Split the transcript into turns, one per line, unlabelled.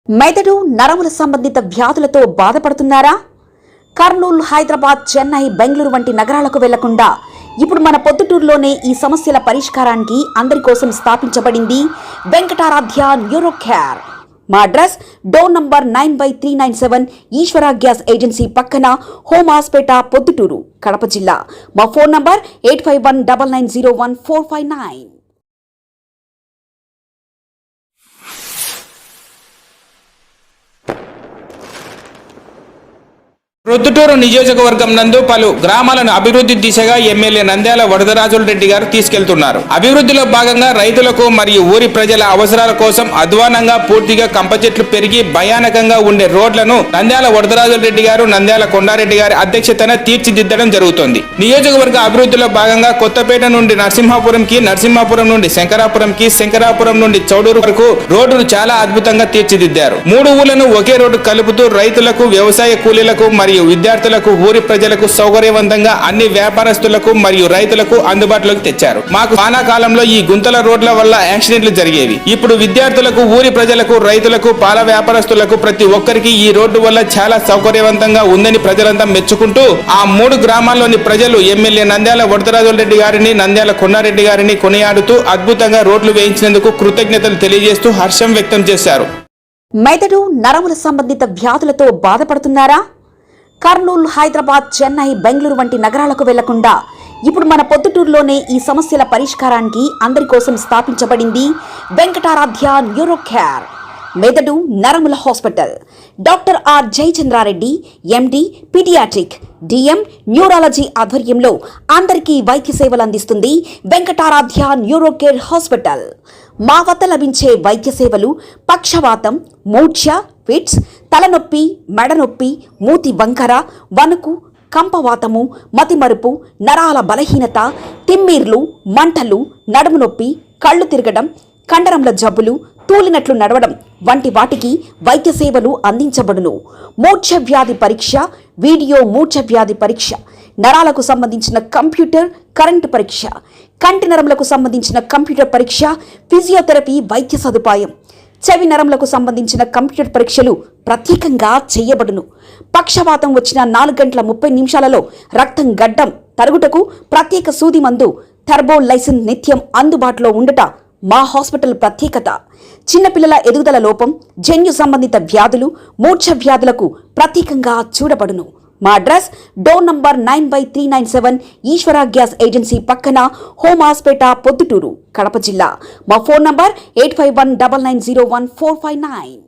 మెదడు నరముల సంబంధిత వ్యాధులతో బాధపడుతున్నారా? కర్నూలు, హైదరాబాద్, చెన్నై, బెంగళూరు వంటి నగరాలకు వెళ్లకుండా ఇప్పుడు మన పొద్దుటూరులోనే ఈ సమస్యల పరిష్కారానికి అందరి కోసం స్థాపించబడింది వెంకటారాధ్య న్యూరో కేర్. మా అడ్రస్ డోర్ నంబర్ 9/397 ఈశ్వర గ్యాస్ ఏజెన్సీ పక్కన, హోమ్ హాస్పేట, పొద్దుటూరు, కడప జిల్లా. మా ఫోన్ నంబర్ 8519901459.
ప్రొద్దుటూరు నియోజకవర్గం నందు పలు గ్రామాలను అభివృద్ధి దిశగా ఎమ్మెల్యే నంద్యాల వరదరాజుల రెడ్డి గారు తీసుకెళ్తున్నారు. అభివృద్ధిలో భాగంగా రైతులకు మరియు ఊరి ప్రజల అవసరాల కోసం అధ్వానంగా పూర్తిగా కంప చెట్లు పెరిగి భయానకంగా ఉండే రోడ్లను నంద్యాల వరదరాజుల రెడ్డి గారు, నంద్యాల కొండారెడ్డి గారి అధ్యక్షతన తీర్చిదిద్దడం జరుగుతోంది. నియోజకవర్గ అభివృద్ధిలో భాగంగా కొత్తపేట నుండి నరసింహాపురంకి, నరసింహాపురం నుండి శంకరాపురంకి, శంకరాపురం నుండి చౌడూరు వరకు రోడ్డును చాలా అద్భుతంగా తీర్చిదిద్దారు. 3 ఊళ్లను ఒకే రోడ్డు కలుపుతూ రైతులకు, వ్యవసాయ కూలీలకు మరియు విద్యార్థులకు, ఊరి ప్రజలకు సౌకర్యవంతంగా అన్ని వ్యాపారస్తులకు మరియు రైతులకు అందుబాటులోకి తెచ్చారు. మాకు వానాకాలంలో ఈ గుంతల రోడ్ల వల్ల యాక్సిడెంట్లు జరిగేవి. ఇప్పుడు విద్యార్థులకు, ఊరి ప్రజలకు, రైతులకు, పాల వ్యాపారస్తులకు ప్రతి ఒక్కరికి ఈ రోడ్డు వల్ల చాలా సౌకర్యవంతంగా ఉందని ప్రజలంతా మెచ్చుకుంటూ ఆ 3 గ్రామాల్లోని ప్రజలు ఎమ్మెల్యే నంద్యాల వరదరాజుల రెడ్డి గారిని, నంద్యాల కొండారెడ్డి గారిని కొనియాడుతూ అద్భుతంగా రోడ్లు వేయించినందుకు కృతజ్ఞతలు తెలియజేస్తూ హర్షం వ్యక్తం చేశారు.
మెదడు నరముల సంబంధిత వ్యాధులతో బాధపడుతున్నారా? కర్నూలు, హైదరాబాద్, చెన్నై, బెంగళూరు వంటి నగరాలకు వెళ్లకుండా ఇప్పుడు మన పొద్దుటూరులోనే ఈ సమస్యల పరిష్కారానికి అందరి కోసం స్థాపించబడింది వెంకటారాధ్య న్యూరో కేర్. మెదడు నరముల hospital. Doctor R Jayachandra Reddy, MD, paediatric, DM, neurology ఆధ్వర్యంలో అందరికీ వైద్య సేవలు అందిస్తుంది వెంకటారాధ్య న్యూరో కేర్ హాస్పిటల్. మా వద్ద లభించే వైద్య సేవలు పక్షవాతం, మూర్ఛ, ఫిట్స్, తలనొప్పి, మెడనొప్పి, మూతి వంకర, వణుకు, కంపవాతము, మతిమరుపు, నరాల బలహీనత, తిమ్మిర్లు, మంటలు, నడుము నొప్పి, కళ్ళు తిరగడం, కండరంల జబ్బులు, తూలినట్లు నడవడం వంటి వాటికి వైద్య సేవలు అందించబడును. మూర్ఛ వ్యాధి పరీక్ష, వీడియో మూర్ఛ వ్యాధి పరీక్ష, నరాలకు సంబంధించిన కంప్యూటర్, కరెంటు పరీక్ష, కంటి నరములకు సంబంధించిన కంప్యూటర్ పరీక్ష, ఫిజియోథెరపీ వైద్య సదుపాయం, చెవి నరములకు సంబంధించిన కంప్యూటర్ పరీక్షలు ప్రత్యేకంగా చేయబడును. పక్షవాతం వచ్చిన 4 గంటల 30 నిమిషాలలో రక్తం గడ్డం తరుగుటకు ప్రత్యేక సూది మందు థర్బోలైసిన్ నిత్యం అందుబాటులో ఉండట మా హాస్పిటల్ ప్రత్యేకత. చిన్నపిల్లల ఎదుగుదల లోపం, జన్యు సంబంధిత వ్యాధులు, మూర్ఛ వ్యాధులకు ప్రత్యేకంగా చూడబడును. మా అడ్రస్ డోర్ నంబర్ 9/397 ఈశ్వర గ్యాస్ ఏజెన్సీ పక్కన, హోమ్ హాస్పేట, పొద్దుటూరు, కడప జిల్లా. మా ఫోన్ నంబర్ 8519901459.